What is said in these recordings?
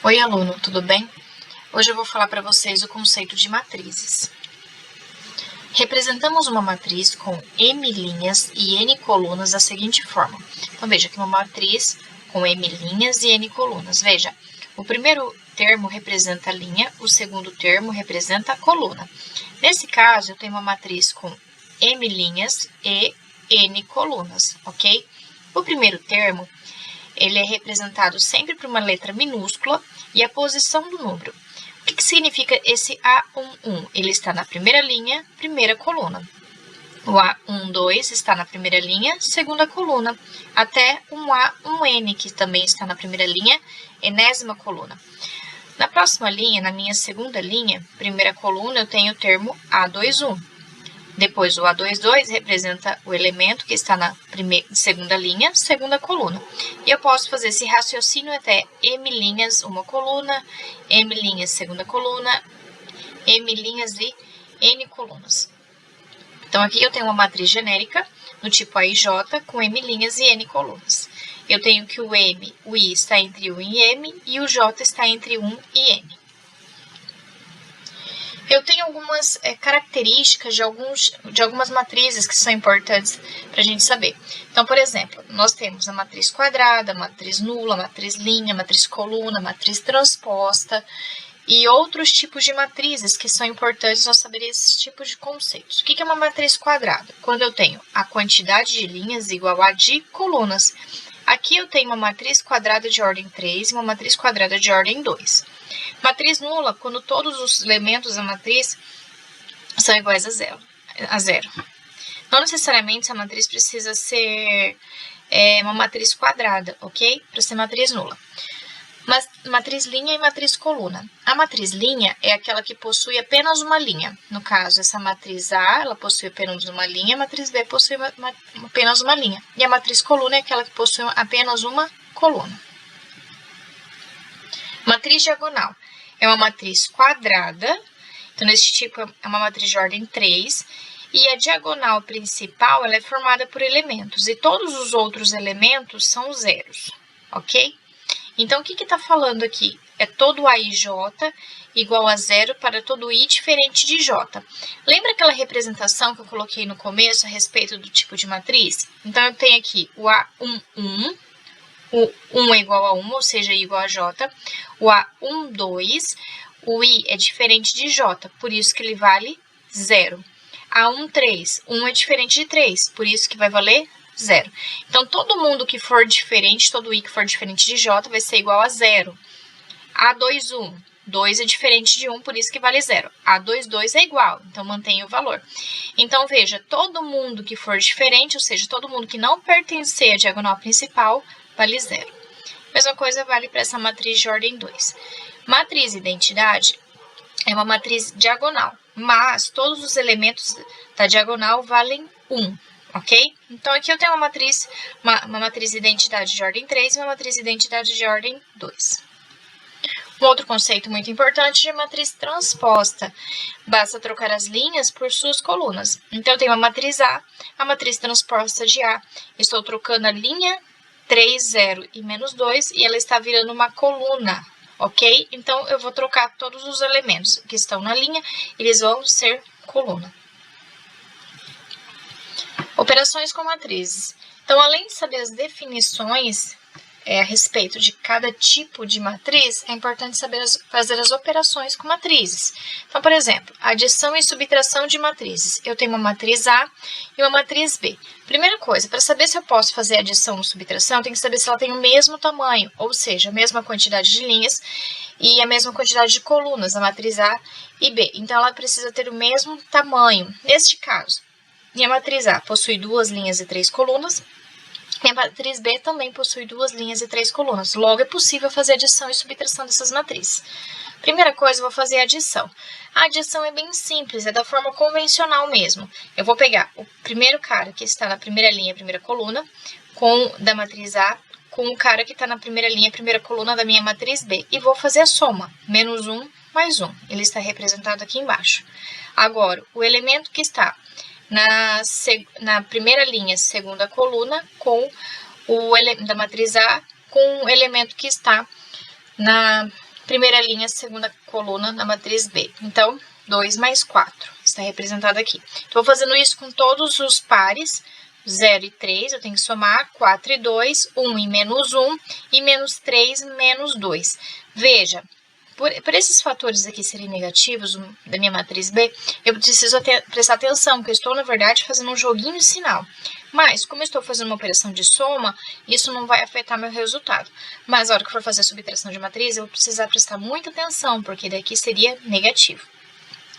Oi, aluno, tudo bem? Hoje eu vou falar para vocês o conceito de matrizes. Representamos uma matriz com M linhas e N colunas da seguinte forma. Então, veja que uma matriz com M linhas e N colunas. Veja, o primeiro termo representa a linha, o segundo termo representa a coluna. Nesse caso, eu tenho uma matriz com M linhas e N colunas, ok? O primeiro termo, ele é representado sempre por uma letra minúscula e a posição do número. O que significa esse A11? Ele está na primeira linha, primeira coluna. O A12 está na primeira linha, segunda coluna, até um A1N, que também está na primeira linha, enésima coluna. Na próxima linha, na minha segunda linha, primeira coluna, eu tenho o termo A21. Depois, o A22 representa o elemento que está na segunda linha, segunda coluna. E eu posso fazer esse raciocínio até M linhas, uma coluna, M linhas, segunda coluna, M linhas e N colunas. Então, aqui eu tenho uma matriz genérica, no tipo AIJ, com M linhas e N colunas. Eu tenho que o M, o I está entre 1 e M, e o J está entre 1 e N. Eu tenho algumas características de algumas matrizes que são importantes para a gente saber. Então, por exemplo, nós temos a matriz quadrada, a matriz nula, a matriz linha, a matriz coluna, a matriz transposta e outros tipos de matrizes que são importantes nós saber esses tipos de conceitos. O que é uma matriz quadrada? Quando eu tenho a quantidade de linhas igual a de colunas. Aqui eu tenho uma matriz quadrada de ordem 3 e uma matriz quadrada de ordem 2. Matriz nula, quando todos os elementos da matriz são iguais a zero. Não necessariamente essa matriz precisa ser uma matriz quadrada, ok? Para ser matriz nula. Mas matriz linha e matriz coluna. A matriz linha é aquela que possui apenas uma linha. No caso, essa matriz A, ela possui apenas uma linha, a matriz B possui apenas uma linha. E a matriz coluna é aquela que possui apenas uma coluna. Matriz diagonal é uma matriz quadrada, então nesse tipo é uma matriz de ordem 3, e a diagonal principal ela é formada por elementos, e todos os outros elementos são zeros, ok? Então, o que está falando aqui? É todo AIJ igual a zero para todo I diferente de J. Lembra aquela representação que eu coloquei no começo a respeito do tipo de matriz? Então, eu tenho aqui o A11, o 1 é igual a 1, ou seja, I igual a J. O A12, o I é diferente de J, por isso que ele vale 0. A13, 1 é diferente de 3, por isso que vai valer 0. Então, todo mundo que for diferente, todo I que for diferente de J vai ser igual a 0. A21, 2 é diferente de 1, por isso que vale 0. A22 é igual, então mantém o valor. Então, veja, todo mundo que for diferente, ou seja, todo mundo que não pertencer à diagonal principal, vale 0. Mesma coisa vale para essa matriz de ordem 2. Matriz identidade é uma matriz diagonal, mas todos os elementos da diagonal valem 1, ok? Então, aqui eu tenho uma matriz identidade de ordem 3 e uma matriz identidade de ordem 2. Um outro conceito muito importante é matriz transposta. Basta trocar as linhas por suas colunas. Então, eu tenho a matriz A, a matriz transposta de A. Estou trocando a linha 3, 0 e menos 2 e ela está virando uma coluna, ok? Então, eu vou trocar todos os elementos que estão na linha, eles vão ser coluna. Operações com matrizes. Então, além de saber as definições a respeito de cada tipo de matriz, é importante saber fazer as operações com matrizes. Então, por exemplo, adição e subtração de matrizes. Eu tenho uma matriz A e uma matriz B. Primeira coisa, para saber se eu posso fazer adição ou subtração, eu tenho que saber se ela tem o mesmo tamanho, ou seja, a mesma quantidade de linhas e a mesma quantidade de colunas, a matriz A e B. Então, ela precisa ter o mesmo tamanho. Neste caso, minha matriz A possui 2 linhas e 3 colunas, e a matriz B também possui 2 linhas e 3 colunas. Logo, é possível fazer adição e subtração dessas matrizes. Primeira coisa, eu vou fazer a adição. A adição é bem simples, é da forma convencional mesmo. Eu vou pegar o primeiro cara que está na primeira linha, primeira coluna, da matriz A, com o cara que está na primeira linha, primeira coluna da minha matriz B. E vou fazer a soma, menos 1 mais 1. Ele está representado aqui embaixo. Agora, o elemento que está na primeira linha, segunda coluna, da matriz A, com o elemento que está na primeira linha, segunda coluna da matriz B. Então, 2 mais 4 está representado aqui. Estou fazendo isso com todos os pares, 0 e 3, eu tenho que somar 4 e 2, 1 e menos 1, e menos 3, menos 2. Veja, por esses fatores aqui serem negativos da minha matriz B, eu preciso prestar atenção, porque eu estou, na verdade, fazendo um joguinho de sinal. Mas, como eu estou fazendo uma operação de soma, isso não vai afetar meu resultado. Mas, na hora que eu for fazer a subtração de matriz, eu vou precisar prestar muita atenção, porque daqui seria negativo.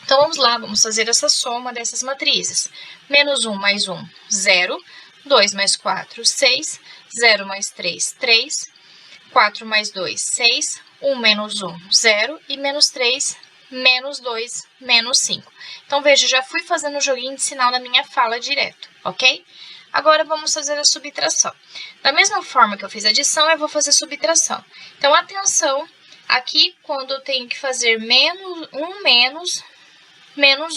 Então, vamos lá, vamos fazer essa soma dessas matrizes. Menos 1 mais 1, 0. 2 mais 4, 6. 0 mais 3, 3. 4 mais 2, 6. 1 menos 1, 0. E menos 3, menos 2, menos 5. Então, veja, já fui fazendo o joguinho de sinal na minha fala direto, ok? Agora, vamos fazer a subtração. Da mesma forma que eu fiz a adição, eu vou fazer a subtração. Então, atenção, aqui, quando eu tenho que fazer menos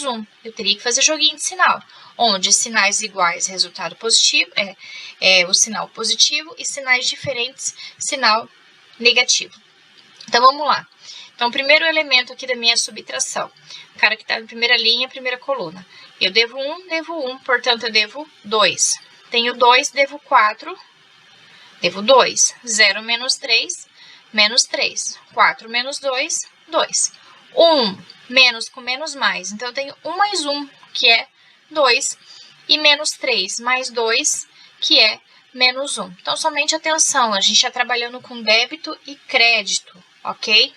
1, eu teria que fazer joguinho de sinal, onde sinais iguais, resultado positivo, o sinal positivo, e sinais diferentes, sinal negativo. Então, vamos lá. Então, o primeiro elemento aqui da minha subtração, o cara que está na primeira linha, primeira coluna. Eu devo 1, portanto, eu devo 2. Tenho 2, devo 4, devo 2. 0 menos 3, menos 3. 4 menos 2, 2. 1 menos com menos mais, então eu tenho 1 mais 1, que é 2, e menos 3 mais 2, que é menos 1. Então, somente atenção, a gente está trabalhando com débito e crédito, ok?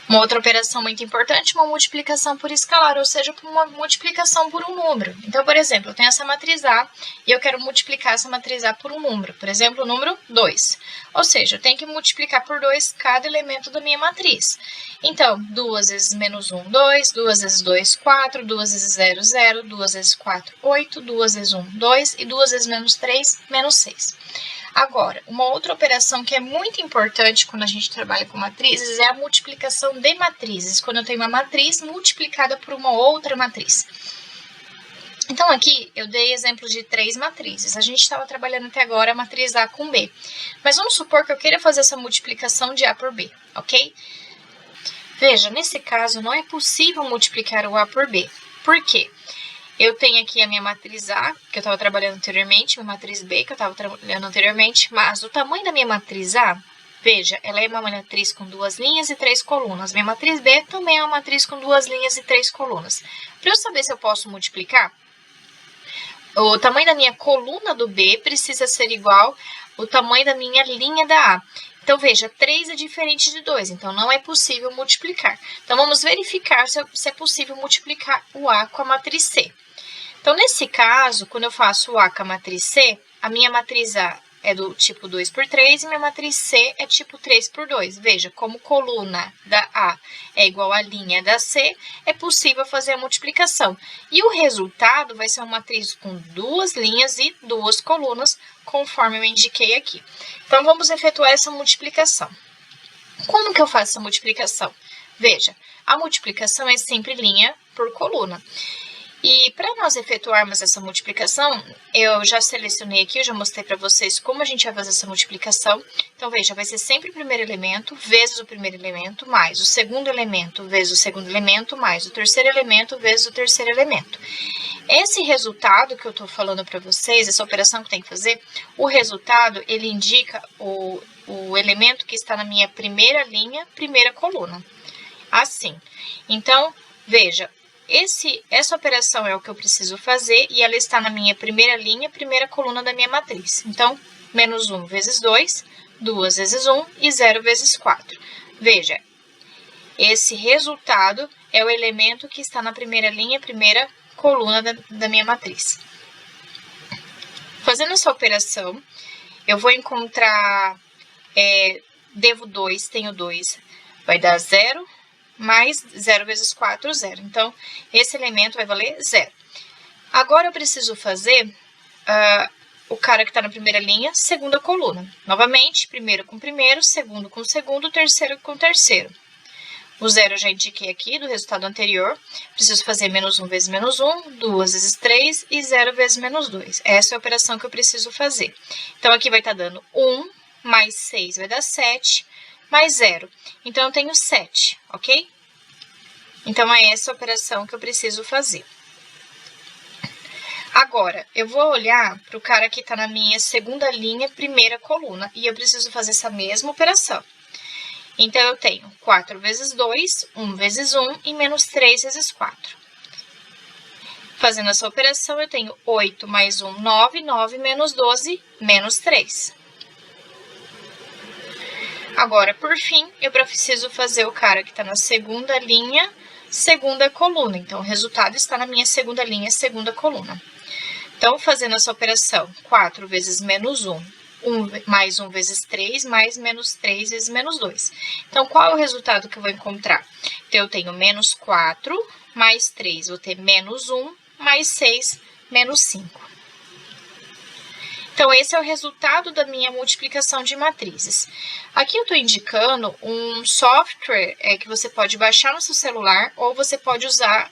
Uma outra operação muito importante, uma multiplicação por escalar, ou seja, uma multiplicação por um número. Então, por exemplo, eu tenho essa matriz A e eu quero multiplicar essa matriz A por um número, por exemplo, o número 2. Ou seja, eu tenho que multiplicar por 2 cada elemento da minha matriz. Então, 2 vezes menos 1, 2, 2 vezes 2, 4, 2 vezes 0, 0, 2 vezes 4, 8, 2 vezes 1, 2 e 2 vezes menos 3, menos 6. Agora, uma outra operação que é muito importante quando a gente trabalha com matrizes é a multiplicação de matrizes, quando eu tenho uma matriz multiplicada por uma outra matriz. Então, aqui eu dei exemplos de 3 matrizes. A gente estava trabalhando até agora a matriz A com B. Mas vamos supor que eu queira fazer essa multiplicação de A por B, ok? Veja, nesse caso não é possível multiplicar o A por B. Por quê? Eu tenho aqui a minha matriz A, que eu estava trabalhando anteriormente, minha matriz B, que eu estava trabalhando anteriormente, mas o tamanho da minha matriz A, veja, ela é uma matriz com 2 linhas e 3 colunas. Minha matriz B também é uma matriz com 2 linhas e 3 colunas. Para eu saber se eu posso multiplicar, o tamanho da minha coluna do B precisa ser igual ao tamanho da minha linha da A. Então, veja, 3 é diferente de 2, então não é possível multiplicar. Então, vamos verificar se é possível multiplicar o A com a matriz C. Então, nesse caso, quando eu faço o A com a matriz C, a minha matriz A é do tipo 2 por 3 e minha matriz C é tipo 3 por 2. Veja, como coluna da A é igual à linha da C, é possível fazer a multiplicação. E o resultado vai ser uma matriz com 2 linhas e 2 colunas, conforme eu indiquei aqui. Então, vamos efetuar essa multiplicação. Como que eu faço essa multiplicação? Veja, a multiplicação é sempre linha por coluna. E para nós efetuarmos essa multiplicação, eu já selecionei aqui, eu já mostrei para vocês como a gente vai fazer essa multiplicação. Então, veja, vai ser sempre o primeiro elemento vezes o primeiro elemento, mais o segundo elemento vezes o segundo elemento, mais o terceiro elemento vezes o terceiro elemento. Esse resultado que eu estou falando para vocês, essa operação que tem que fazer, o resultado, ele indica o elemento que está na minha primeira linha, primeira coluna. Assim. Então, veja, essa operação é o que eu preciso fazer e ela está na minha primeira linha, primeira coluna da minha matriz. Então, menos 1 vezes 2, 2 vezes 1 e 0 vezes 4. Veja, esse resultado é o elemento que está na primeira linha, primeira coluna da minha matriz. Fazendo essa operação, eu vou encontrar, devo 2, tenho 2, vai dar 0. Mais 0 vezes 4, 0. Então, esse elemento vai valer 0. Agora, eu preciso fazer o cara que está na primeira linha, segunda coluna. Novamente, primeiro com primeiro, segundo com segundo, terceiro com terceiro. O 0 eu já indiquei aqui do resultado anterior. Preciso fazer menos 1 vezes menos 1, 2 vezes 3 e 0 vezes menos 2. Essa é a operação que eu preciso fazer. Então, aqui vai estar dando 1 mais 6 vai dar 7. mais 0. Então, eu tenho 7, ok? Então, é essa operação que eu preciso fazer. Agora, eu vou olhar para o cara que está na minha segunda linha, primeira coluna, e eu preciso fazer essa mesma operação. Então, eu tenho 4 vezes 2, 1 vezes 1 e menos 3 vezes 4. Fazendo essa operação, eu tenho 8 mais 1, 9, 9 menos 12, menos 3. Agora, por fim, eu preciso fazer o cara que está na segunda linha, segunda coluna. Então, o resultado está na minha segunda linha, segunda coluna. Então, fazendo essa operação, 4 vezes menos 1, mais 1 vezes 3, mais menos 3 vezes menos 2. Então, qual é o resultado que eu vou encontrar? Então, eu tenho menos 4, mais 3, vou ter menos 1, mais 6, menos 5. Então, esse é o resultado da minha multiplicação de matrizes. Aqui eu estou indicando um software que você pode baixar no seu celular ou você pode usar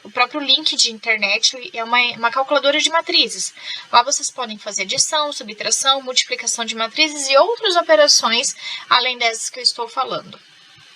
o próprio link de internet, é uma calculadora de matrizes. Lá vocês podem fazer adição, subtração, multiplicação de matrizes e outras operações além dessas que eu estou falando.